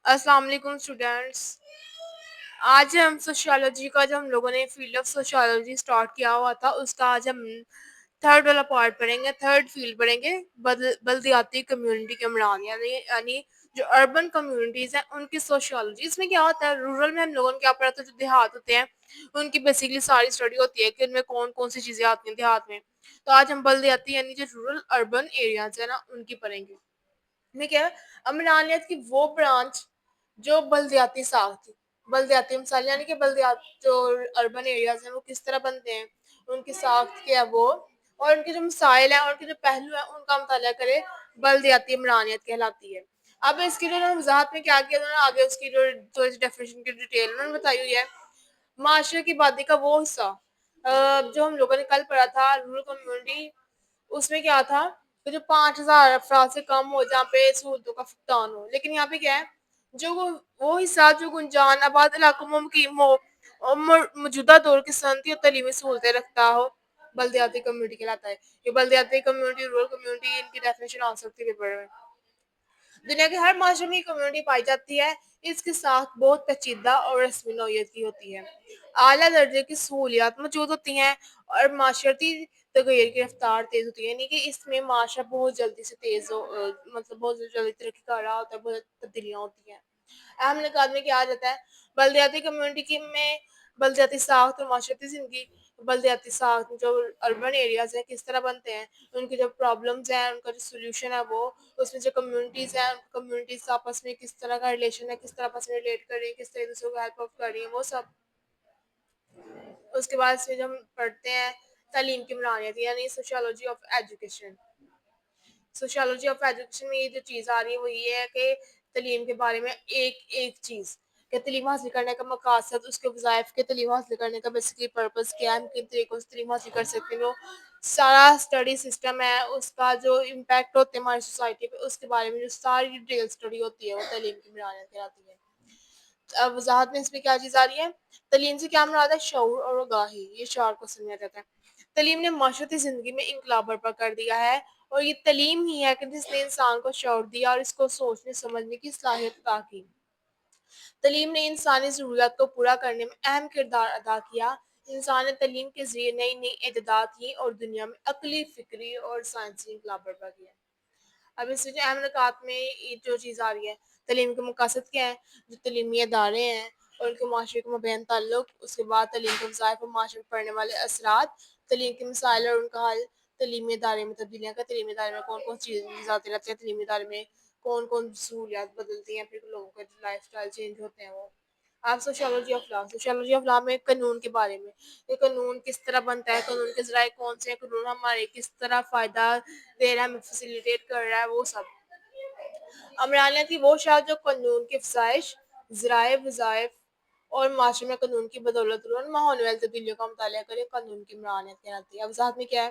السلام علیکم اسٹوڈینٹس. آج ہم سوشیالوجی کا جو ہم لوگوں نے فیلڈ آف سوشیالوجی اسٹارٹ کیا ہوا تھا اس کا آج ہم تھرڈ والا پارٹ پڑھیں گے. تھرڈ فیلڈ پڑھیں گے بلدیاتی کمیونٹی کے عمران, یعنی جو اربن کمیونٹیز ہیں ان کی سوشیالوجی. اس میں کیا ہوتا ہے, رورل میں ہم لوگوں نے کیا پڑھا تھا, جو دیہات ہوتے ہیں ان کی بیسیکلی ساری اسٹڈی ہوتی ہے کہ ان میں کون کون سی چیزیں آتی ہیں دیہات میں. تو آج ہم بلدیاتی یعنی جو رورل اربن ایریاز ہیں نا ان کی پڑھیں گے. میں کیا عمرانیت کی وہ برانچ جو بلدیاتی ساخت تھی, بلدیاتی مثال یعنی کہ بلدیات جو اربن ایریاز ہیں وہ کس طرح بنتے ہیں, ان کی ساخت کیا وہ, اور ان کے جو مسائل ہیں اور ان کے جو پہلو ہیں ان کا مطالعہ کرے, بلدیاتی عمرانیت کہلاتی ہے. اب اس کی جو وضاحت میں کیا کیا انہوں نے آگے اس کی جو تھوڑی سی ڈیفینیشن کی ڈیٹیل انہوں نے بتائی ہوئی ہے. معاشرے کی آبادی کا وہ حصہ جو ہم لوگوں نے کل پڑھا تھا رورل کمیونٹی, اس میں کیا تھا کہ جو 5,000 افراد سے کم ہو جہاں پہ سہولتوں کا فقدان ہو. لیکن یہاں پہ کیا ہے, جو وہ حصہ جو گنجان آباد علاقوں میں مقیم ہو اور موجودہ دور کی صنعتی اور تعلیمی سہولتیں رکھتا ہو, بلدیاتی کمیونٹی کہلاتا ہے. یہ بلدیاتی کمیونٹی رورل کمیونٹی ان کی ڈیفینیشن آ سکتی ہے پیپر میں. دنیا کے ہر معاشرے میں کمیونٹی پائی جاتی ہے. اس کی ساخت بہت پیچیدہ اور رسمی نوعیت کی ہوتی ہے. اعلیٰ درجے کی سہولیات موجود ہوتی ہیں اور معاشرتی تغیر کی رفتار تیز ہوتی ہے, یعنی کہ اس میں معاشرہ بہت جلدی سے تیز مطلب بہت جلدی ترقی کر رہا ہوتا ہے, بہت تبدیلیاں ہوتی ہیں. اہم نکات میں کیا آ جاتا ہے, بلدیاتی کمیونٹی میں بلدیاتی ساخت اور معاشرتی زندگی. بلدیاتی ساخت جو اربن ایریاز ہیں کس طرح بنتے ہیں, ان کی جو پرابلمز ہیں ان کا جو سولوشن ہے وہ, اس میں جو کمیونٹیز ہیں کمیونٹیز آپس میں کس طرح کا ریلیشن ہے, کس طرح آپس میں ریلیٹ کر رہی ہیں, کس طرح دوسروں کو ہیلپ آف کر رہی ہیں, وہ سب. اس کے بعد اس میں جو ہم پڑھتے ہیں تعلیم کی عمرانیت یعنی sociology of education. Sociology of education میں یہ جو چیز آ رہی ہے وہ یہ ہے کہ تعلیم کے بارے میں ایک چیز کہ تعلیم حاصل کرنے کا مقاصد, اس کے وظائف کے تعلیم حاصل کرنے کا بیسکلی پرپز کیا ہے, کن طریقوں سے تعلیم حاصل کر سکتے ہیں, وہ سارا اسٹڈی سسٹم ہے, اس کا جو امپیکٹ ہوتے ہیں ہماری سوسائٹی پہ, اس کے بارے میں جو ساری ڈیٹیل اسٹڈی ہوتی ہے وہ تعلیم کی عمرانیت کہلاتی ہے. اب وضاحت میں اس میں کیا چیز آ رہی ہے, تعلیم سے کیا مراد ہے, شعور اور آگاہی. یہ شعور کو سمجھا جاتا ہے. تعلیم نے معاشرتی زندگی میں انقلاب برپا کر دیا ہے, اور یہ تعلیم ہی ہے کہ جس نے انسان کو شعور دیا اور اس کو سوچنے سمجھنے کی صلاحیت عطا کی. تعلیم نے انسانی ضروریات کو پورا کرنے میں اہم کردار ادا کیا. انسان نے تعلیم کے ذریعے نئی نئی ایجادات کی اور دنیا میں عقلی, فکری اور سائنسی انقلاب برپا کیا. اب اس جو اہم نکات میں یہ جو چیز آ رہی ہے, تعلیم کے مقاصد کیا ہے, جو تعلیمی ادارے ہیں اور ان کے معاشرے کے مابین تعلق, اس کے بعد تعلیم کے وظائف اور معاشرے میں پڑھنے والے اثرات, تعلیم کے مسائل اور ان کا حل, تعلیمی ادارے میں تبدیلیاں کا, تعلیمی ادارے میں کون کون چیزیں آتی رہتی ہیں, تعلیمی ادارے میں کون کون سہولیات بدلتی ہیں, پھر لوگوں کے لائف اسٹائل چینج ہوتے ہیں وہ. آپ sociology of law, sociology of law میں قانون کے بارے میں, یہ قانون کس طرح بنتا ہے, قانون کے ذرائع کون سے ہیں, قانون ہمارے کس طرح فائدہ دے رہا ہے, ہمیں فیسیلیٹیٹ کر رہا ہے, وہ سب. عمرانیت کی وہ شاخ جو قانون کی افزائش, ذرائع, وظائف اور معاشرے میں قانون کی بدولت ماحولیاتی تبدیلیوں کا مطالعہ کرے, قانون کی عمرانیت کہلاتی ہے. اب وضاحت میں کیا ہے,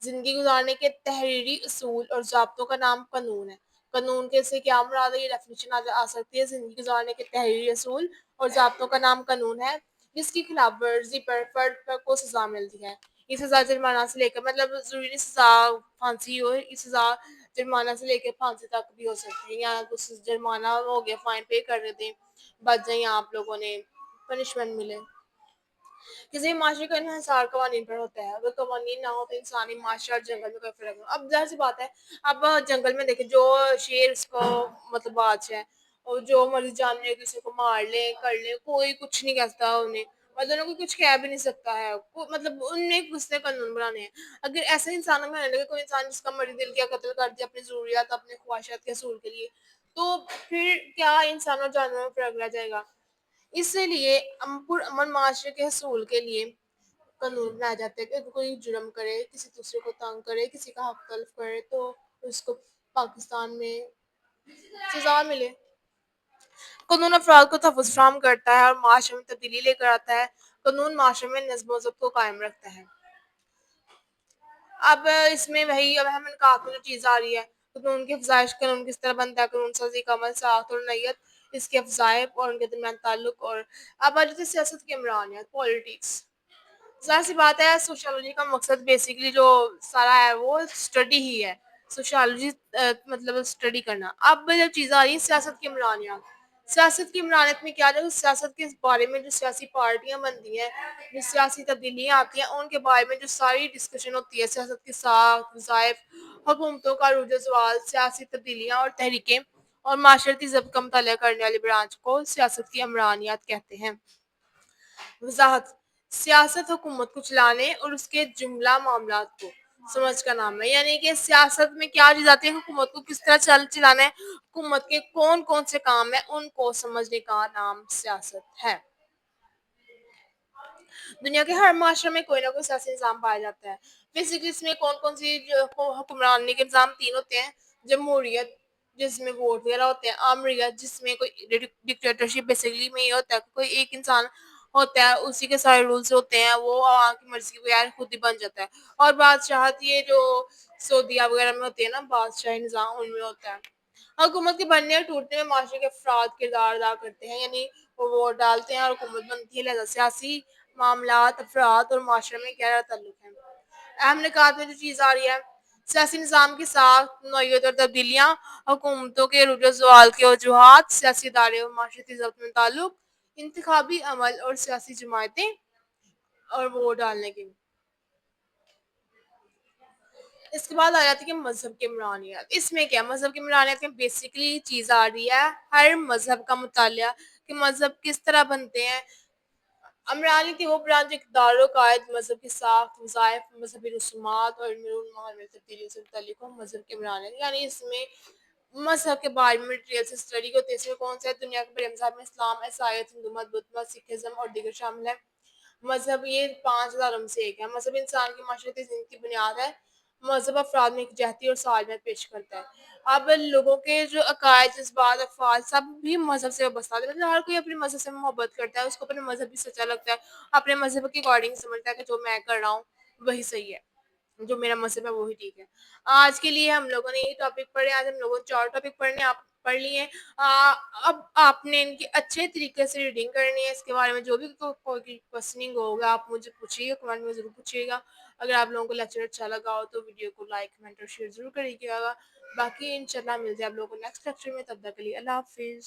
زندگی گزارنے کے تحریری اصول اور ضابطوں کا نام قانون ہے. قانون کے سے کیا مراد ہے, یہ ڈیفینیشن آ سکتی ہے, زندگی گزارنے کے تحریری اصول اور ضابطوں کا نام قانون ہے, جس کی خلاف ورزی پر فرد کو سزا ملتی ہے. یہ سزا جرمانہ سے لے کر, مطلب ضروری نہیں سزا پھانسی ہو, یہ سزا جرمانہ سے لے کے پھانسی تک بھی ہو سکتی ہے, یا جرمانہ ہو گیا, فائن پے کر دیتے ہیں, بچ جائیں آپ لوگوں نے, پنشمنٹ ملے. کسی معاشرے کا انحصار قوانین پر ہوتا ہے, اگر قوانین نہ ہو تو انسانی معاشرہ اور جنگل میں کوئی فرق نہیں. اب ظاہر سی بات ہے, اب جنگل میں دیکھیں جو شیر اس کو مطلب بادشاہ ہے, اور جو مرضی جانور ہے کسی کو مار لے کر لے, کوئی کچھ نہیں کہتا انہیں, مطلب کوئی کچھ کہہ بھی نہیں سکتا ہے, مطلب ان نے کس نے قانون بنانے ہیں. اگر ایسا انسانوں میں ہونے لگے, کوئی انسان جس کا مرضی دل کیا قتل کر دیا اپنی ضروریات, اپنے خواہشات کے حصول کے لیے, تو پھر کیا انسان اور جانوروں میں فرق رہ جائے گا. اس لیے پرامن معاشرے کے حصول کے لیے قانون بنائے جاتے ہیں کہ کوئی جرم کرے, کسی دوسرے کو تنگ کرے, کسی کا حق تلف کرے, تو اس کو پاکستان میں سزا ملے. قانون افراد کو تحفظ فراہم کرتا ہے اور معاشرے میں تبدیلی لے کر آتا ہے. قانون معاشرے میں نظم و ضبط کو قائم رکھتا ہے. اب اس میں وہی اب ہم کہا جو چیز آ رہی ہے, قانون کی افزائش, قانون کس طرح بنتا ہے, قانون سازی کا عمل, ساخت اور نوعیت, اس کے افزائش اور ان کے درمیان تعلق, اور اب آ جاتے ہیں سیاست کی عمرانیت, پالیٹکس. ظاہر سی بات ہے, سوشیالوجی کا مقصد بیسیکلی جو سارا ہے وہ اسٹڈی ہی ہے, سوشیالوجی مطلب اسٹڈی کرنا. اب جب چیزیں آ رہی ہیں سیاست کی عمرانیت, سیاست کی عمرانیت میں کیا جائے، سیاست کے بارے میں جو سیاسی پارٹیاں بنتی ہیں، جو سیاسی تبدیلیاں آتی ہیں، ان کے بارے میں جو ساری ڈسکشن ہوتی ہے، سیاست کے ساتھ وظائف، حکومتوں کا عروج و زوال، سیاسی تبدیلیاں اور تحریکیں اور معاشرتی ضبط کا مطالعہ کرنے والی برانچ کو سیاست کی عمرانیات کہتے ہیں۔ وضاحت: سیاست حکومت کو چلانے اور اس کے جملہ معاملات کو سمجھ کا نام ہے، یعنی کہ سیاست میں کیا چیز آتی ہے، حکومت کو کس طرح چلانا ہے، حکومت کے کون کون سے کام ہیں، ان کو سمجھنے کا نام سیاست ہے۔ دنیا کے ہر معاشرے میں کوئی نہ کوئی سیاسی نظام پایا جاتا ہے۔ بیسیکلی اس میں کون کون سی حکمرانی کے نظام تین ہوتے ہیں: جمہوریت جس میں ووٹ وغیرہ ہوتے ہیں، آمریت جس میں کوئی ڈکٹیٹرشپ بیسیکلی میں یہ ہوتا ہے کہ کوئی ایک انسان ہوتا ہے، اسی کے سارے رولز ہوتے ہیں، وہ عوام کی مرضی کے بغیر خود ہی بن جاتا ہے۔ اور بادشاہت یہ جو سعودیہ وغیرہ میں ہوتی ہے نا، بادشاہی نظام ان میں ہوتا ہے۔ حکومت کے بننے اور ٹوٹنے میں معاشرے کے افراد کردار ادا کرتے ہیں، یعنی وہ ووٹ ڈالتے ہیں اور حکومت بنتی ہے، لہذا سیاسی معاملات افراد اور معاشرے میں گہرا تعلق ہے۔ اہم نکات میں جو چیز آ رہی ہے: سیاسی نظام کی ساخت، نوعیت اور تبدیلیاں، حکومتوں کے عروج و زوال کے وجوہات، سیاسی ادارے اور معاشرتی ضبط میں تعلق، انتخابی عمل اور سیاسی جماعتیں اور ووٹ ڈالنے کی۔ اس کے بعد آ جاتی ہے کہ مذہب کی عمرانیت۔ اس میں کیا مذہب کی عمرانیت میں بیسیکلی چیز آ رہی ہے ہر مذہب کا مطالعہ، کہ مذہب کس طرح بنتے ہیں۔ عمرانی کی وہ برانچ اقدار و قائد، مذہب کی ساخت، وظائف، مذہبی رسومات اور بیرون ماحول میں تبدیلی سے متعلق ہو مذہب کی عمرانیت، یعنی اس میں مذہب کے بارے میں ڈیٹیل سے اسٹڈی ہوتی ہے۔ اس میں کون سے دنیا کے بڑے مذہب میں اسلام، عیسائیت، ہندو مت، بدھ مت، سکھ ازم اور دیگر شامل ہے۔ مذہب یہ 5 عالم سے ایک ہے۔ مذہب انسان کی معاشرتی زندگی کی بنیاد ہے۔ مذہب افراد میں یکجہتی اور سالمیت پیش کرتا ہے۔ اب لوگوں کے جو عقائد، جذبات، افعال سب بھی مذہب سے وابستہ ہے، مطلب ہر کوئی اپنے مذہب سے محبت کرتا ہے، اس کو اپنے مذہب بھی سچا لگتا ہے، اپنے مذہب کے اکارڈنگ سمجھتا ہے کہ جو میں کر رہا ہوں وہی صحیح ہے، جو میرا مذہب ہے وہی ٹھیک ہے۔ آج کے لیے ہم لوگوں نے یہ ٹاپک پڑھے، آج ہم لوگوں نے 4 ٹاپک پڑھنے پڑھ لیے۔ اب آپ نے ان کی اچھے طریقے سے ریڈنگ کرنی ہے۔ اس کے بارے میں جو بھی کوئی کوسچننگ ہوگا آپ مجھے پوچھیے گا، کمنٹ میں ضرور پوچھیے گا۔ اگر آپ لوگوں کو لیکچر اچھا لگا ہو تو ویڈیو کو لائک، کمنٹ اور شیئر ضرور کریے گا۔ باقی انشاءاللہ ملتے ہیں آپ لوگوں کو نیکسٹ لیکچر میں، تب تک کے لیے اللہ حافظ۔